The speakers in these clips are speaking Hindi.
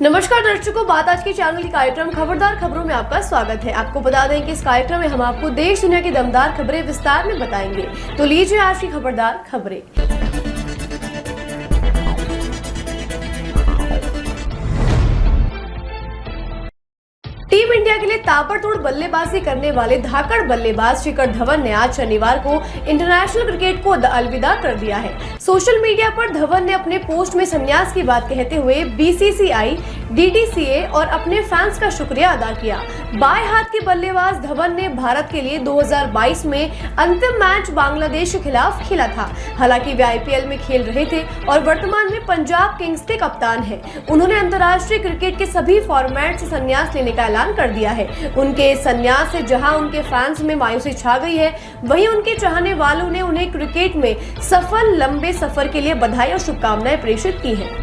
नमस्कार दर्शकों, बात आज के चैनल के कार्यक्रम खबरदार खबरों में आपका स्वागत है। आपको बता दें कि इस कार्यक्रम में हम आपको देश दुनिया की दमदार खबरें विस्तार में बताएंगे। तो लीजिए आज की खबरदार खबरें। टीम इंडिया के लिए ताबड़तोड़ बल्लेबाजी करने वाले धाकड़ बल्लेबाज शिखर धवन ने आज शनिवार को इंटरनेशनल क्रिकेट को अलविदा कर दिया है। सोशल मीडिया पर धवन ने अपने पोस्ट में संन्यास की बात कहते हुए बीसीसीआई, डीडीसीए और अपने फैंस का शुक्रिया अदा किया। बाएं हाथ के बल्लेबाज धवन ने भारत के लिए 2022 में अंतिम मैच बांग्लादेश के खिलाफ खेला था। हालांकि वे आईपीएल में खेल रहे थे और वर्तमान में पंजाब किंग्स के कप्तान हैं। उन्होंने अंतर्राष्ट्रीय क्रिकेट के सभी फॉर्मेट से संन्यास लेने का ऐलान कर दिया है। उनके संन्यास से जहां उनके फैंस में मायूसी छा गई है, वहीं उनके चाहने वालों ने उन्हें क्रिकेट में सफल लंबे सफर के लिए बधाई और शुभकामनाएं प्रेषित की है।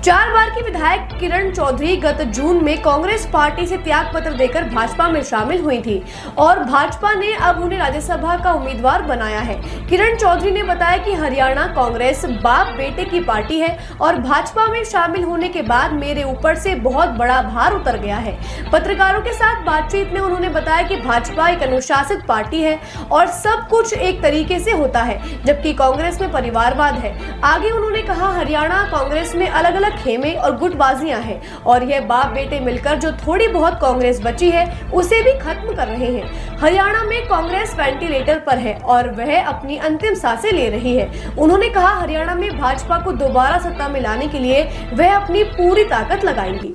4 बार की विधायक किरण चौधरी गत जून में कांग्रेस पार्टी से त्याग पत्र देकर भाजपा में शामिल हुई थी और भाजपा ने अब उन्हें राज्यसभा का उम्मीदवार बनाया है। किरण चौधरी ने बताया कि हरियाणा कांग्रेस बाप बेटे की पार्टी है और भाजपा में शामिल होने के बाद मेरे ऊपर से बहुत बड़ा भार उतर गया है। पत्रकारों के साथ बातचीत में उन्होंने बताया कि भाजपा एक अनुशासित पार्टी है और सब कुछ एक तरीके से होता है, जबकि कांग्रेस में परिवारवाद है। आगे उन्होंने कहा, हरियाणा कांग्रेस में अलग अलग खेमे और गुटबाजियां हैं और यह बाप बेटे मिलकर जो थोड़ी बहुत कांग्रेस बची है उसे भी खत्म कर रहे हैं। हरियाणा में कांग्रेस वेंटिलेटर पर है और वह अपनी अंतिम सांसें ले रही है। उन्होंने कहा, हरियाणा में भाजपा को दोबारा सत्ता में लाने के लिए वह अपनी पूरी ताकत लगाएंगी।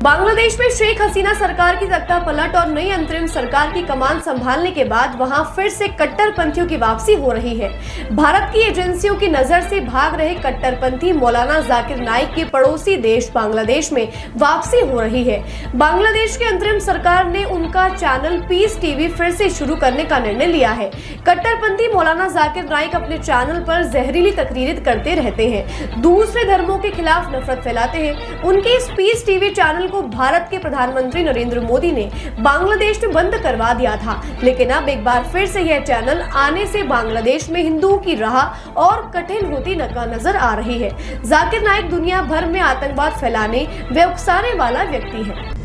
बांग्लादेश में शेख हसीना सरकार की तख्ता पलट और नई अंतरिम सरकार की कमान संभालने के बाद वहां फिर से कट्टरपंथियों की वापसी हो रही है। भारत की एजेंसियों की नजर से भाग रहे कट्टरपंथी मौलाना जाकिर नाइक के पड़ोसी देश बांग्लादेश में वापसी हो रही है। बांग्लादेश की अंतरिम सरकार ने उनका चैनल पीस टीवी फिर से शुरू करने का निर्णय लिया है। कट्टरपंथी मौलाना जाकिर नाइक अपने चैनल पर जहरीली तकरीरें करते रहते हैं, दूसरे धर्मों के खिलाफ नफरत फैलाते हैं। उनके इस पीस टीवी चैनल को भारत के प्रधानमंत्री नरेंद्र मोदी ने बांग्लादेश में बंद करवा दिया था, लेकिन अब एक बार फिर से यह चैनल आने से बांग्लादेश में हिंदुओं की राह और कठिन होती नजर आ रही है। जाकिर नाइक दुनिया भर में आतंकवाद फैलाने व उकसाने वाला व्यक्ति है।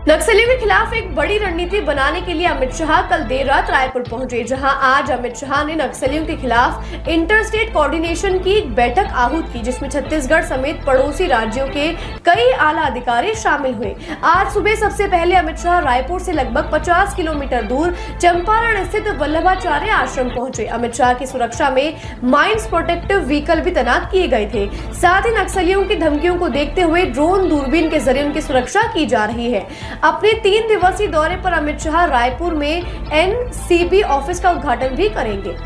नक्सलियों के खिलाफ एक बड़ी रणनीति बनाने के लिए अमित शाह कल देर रात रायपुर पहुंचे, जहां आज अमित शाह ने नक्सलियों के खिलाफ इंटरस्टेट कोऑर्डिनेशन की एक बैठक आहूत की, जिसमें छत्तीसगढ़ समेत पड़ोसी राज्यों के कई आला अधिकारी शामिल हुए। आज सुबह सबसे पहले अमित शाह रायपुर से लगभग 50 किलोमीटर दूर चंपारण स्थित वल्लभाचार्य आश्रम पहुंचे। अमित शाह की सुरक्षा में माइंस प्रोटेक्टिव व्हीकल भी तैनात किए गए थे। साथ ही नक्सलियों की धमकियों को देखते हुए ड्रोन दूरबीन के जरिए उनकी सुरक्षा की जा रही है। अपने 3 दिवसीय दौरे पर अमित शाह रायपुर में एनसीबी ऑफिस का उद्घाटन भी करेंगे।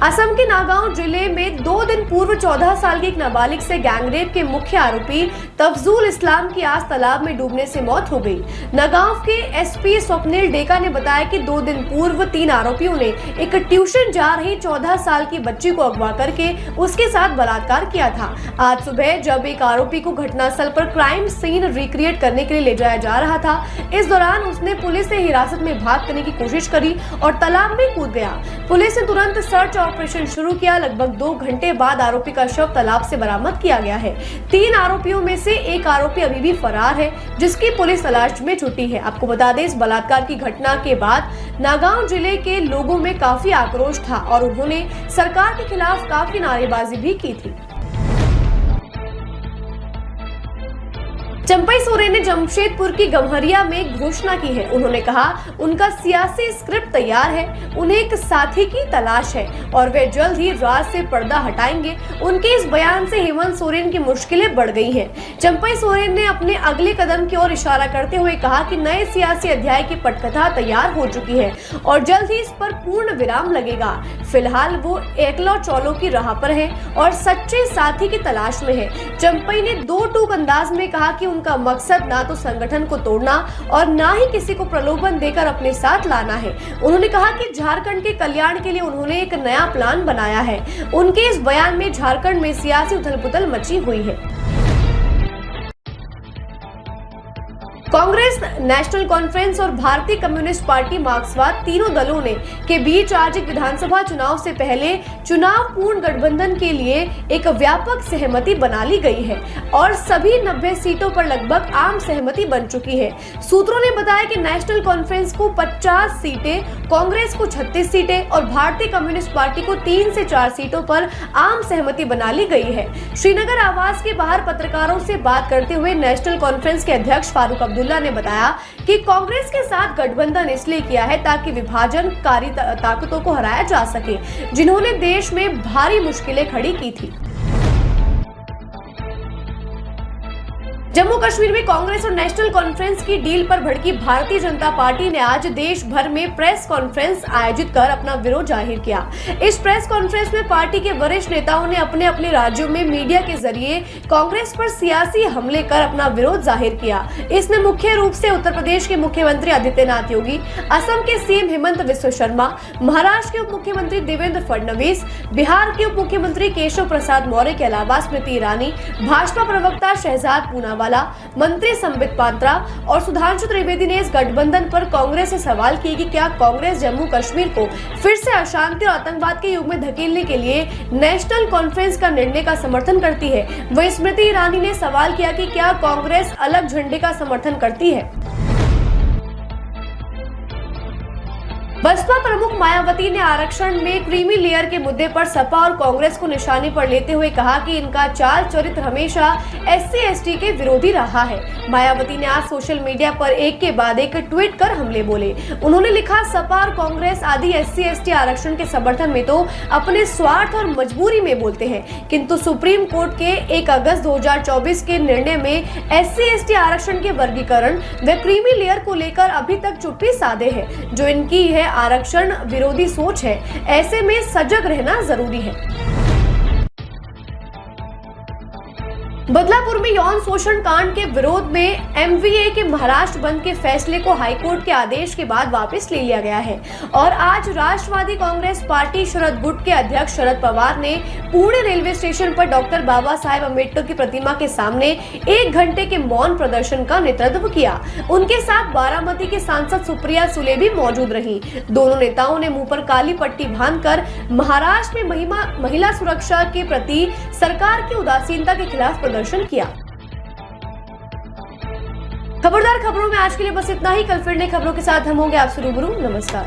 असम के नागांव जिले में 2 दिन पूर्व 14 साल की एक नाबालिग से गैंगरेप के मुख्य आरोपी तफजुल इस्लाम की आज तालाब में डूबने से मौत हो गई। नागांव के एसपी स्वप्निल डेका ने बताया कि 2 दिन पूर्व 3 आरोपियों ने एक ट्यूशन जा रही 14 साल की बच्ची को अगवा करके उसके साथ बलात्कार किया था। आज सुबह जब एक आरोपी को घटनास्थल पर क्राइम सीन रिक्रिएट करने के लिए ले जाया जा रहा था, इस दौरान उसने पुलिस से हिरासत में भाग करने की कोशिश करी और तालाब में कूद गया। पुलिस ने तुरंत सर्च ऑपरेशन शुरू किया। लगभग 2 घंटे बाद आरोपी का शव तालाब से बरामद किया गया है। 3 आरोपियों में से एक आरोपी अभी भी फरार है, जिसकी पुलिस तलाश में जुटी है। आपको बता दें, इस बलात्कार की घटना के बाद नागांव जिले के लोगों में काफी आक्रोश था और उन्होंने सरकार के खिलाफ काफी नारेबाजी भी की थी। चंपई सोरेन ने जमशेदपुर की गम्हरिया में घोषणा की है। उन्होंने कहा, उनका सियासी स्क्रिप्ट तैयार है, उन्हें एक साथी की तलाश है और वे जल्द ही राज से पर्दा हटाएंगे। उनके इस बयान से हेमंत सोरेन की मुश्किलें बढ़ गई हैं। चंपई सोरेन ने अपने अगले कदम की ओर इशारा करते हुए कहा कि नए सियासी अध्याय की पटकथा तैयार हो चुकी है और जल्द ही इस पर पूर्ण विराम लगेगा। फिलहाल वो एकलौ चौलों की राह पर है और सच्चे साथी की तलाश में है। चंपई ने 2 टूक अंदाज में कहा कि उनका मकसद ना तो संगठन को तोड़ना और ना ही किसी को प्रलोभन देकर अपने साथ लाना है। उन्होंने कहा कि झारखंड के कल्याण के लिए उन्होंने एक नया प्लान बनाया है। उनके इस बयान में झारखंड में सियासी उथल-पुथल मची हुई है। कांग्रेस, नेशनल कॉन्फ्रेंस और भारतीय कम्युनिस्ट पार्टी मार्क्सवाद तीनों दलों ने के बीच आज एक विधानसभा चुनाव से पहले चुनाव पूर्ण गठबंधन के लिए एक व्यापक सहमति बना ली गई है और सभी 90 सीटों पर लगभग आम सहमति बन चुकी है। सूत्रों ने बताया कि नेशनल कॉन्फ्रेंस को 50 सीटें, कांग्रेस को 36 सीटें और भारतीय कम्युनिस्ट पार्टी को 3 से 4 सीटों पर आम सहमति बना ली गई है। श्रीनगर आवास के बाहर पत्रकारों से बात करते हुए नेशनल कॉन्फ्रेंस के अध्यक्ष फारूक अब्दुल्ला ने बताया कि कांग्रेस के साथ गठबंधन इसलिए किया है ताकि विभाजनकारी ताकतों को हराया जा सके, जिन्होंने देश में भारी मुश्किलें खड़ी की थी। जम्मू कश्मीर में कांग्रेस और नेशनल कॉन्फ्रेंस की डील पर भड़की भारतीय जनता पार्टी ने आज देश भर में प्रेस कॉन्फ्रेंस आयोजित कर अपना विरोध जाहिर किया। इस प्रेस कॉन्फ्रेंस में पार्टी के वरिष्ठ नेताओं ने अपने अपने राज्यों में मीडिया के जरिए कांग्रेस पर सियासी हमले कर अपना विरोध जाहिर किया। इसमें मुख्य रूप से उत्तर प्रदेश के मुख्यमंत्री आदित्यनाथ योगी, असम के सीएम हेमंत बिस्वा शर्मा, महाराष्ट्र के उप मुख्यमंत्री देवेंद्र फडणवीस, बिहार के उप मुख्यमंत्री केशव प्रसाद मौर्य के अलावा स्मृति ईरानी, भाजपा प्रवक्ता शहजाद पूनावाला, मंत्री संबित पात्रा और सुधांशु त्रिवेदी ने इस गठबंधन पर कांग्रेस से सवाल किए कि क्या कांग्रेस जम्मू कश्मीर को फिर से अशांति और आतंकवाद के युग में धकेलने के लिए नेशनल कॉन्फ्रेंस का निर्णय का समर्थन करती है। वहीं स्मृति ईरानी ने सवाल किया कि क्या कांग्रेस अलग झंडे का समर्थन करती है। बसपा प्रमुख मायावती ने आरक्षण में क्रीमी लेयर के मुद्दे पर सपा और कांग्रेस को निशाने पर लेते हुए कहा कि इनका चाल चरित्र हमेशा SC/ST के विरोधी रहा है। मायावती ने आज सोशल मीडिया पर एक के बाद एक ट्वीट कर हमले बोले। उन्होंने लिखा, सपा और कांग्रेस आदि SC/ST आरक्षण के समर्थन में तो अपने स्वार्थ और मजबूरी में बोलते हैं, किंतु सुप्रीम कोर्ट के 1 अगस्त 2024 के निर्णय में SC/ST आरक्षण के वर्गीकरण व क्रीमी लेयर को लेकर अभी तक चुप्पी साधे है। जो इनकी है आरक्षण विरोधी सोच है। ऐसे में सजग रहना जरूरी है। बदलापुर में यौन शोषण कांड के विरोध में MVA के महाराष्ट्र बंद के फैसले को हाईकोर्ट के आदेश के बाद वापस ले लिया गया है और आज राष्ट्रवादी कांग्रेस पार्टी शरद गुट के अध्यक्ष शरद पवार ने पुणे रेलवे स्टेशन पर डॉक्टर बाबा साहेब अम्बेडकर की प्रतिमा के सामने 1 घंटे के मौन प्रदर्शन का नेतृत्व किया। उनके साथ बारामती के सांसद सुप्रिया सुले भी मौजूद रही। दोनों नेताओं ने मुंह पर काली पट्टी बांधकर महाराष्ट्र में महिला सुरक्षा के प्रति सरकार की उदासीनता के खिलाफ प्रदर्शन किया। खबरदार खबरों में आज के लिए बस इतना ही। कल फिर नई खबरों के साथ हम होंगे आपसे रूबरू। नमस्कार।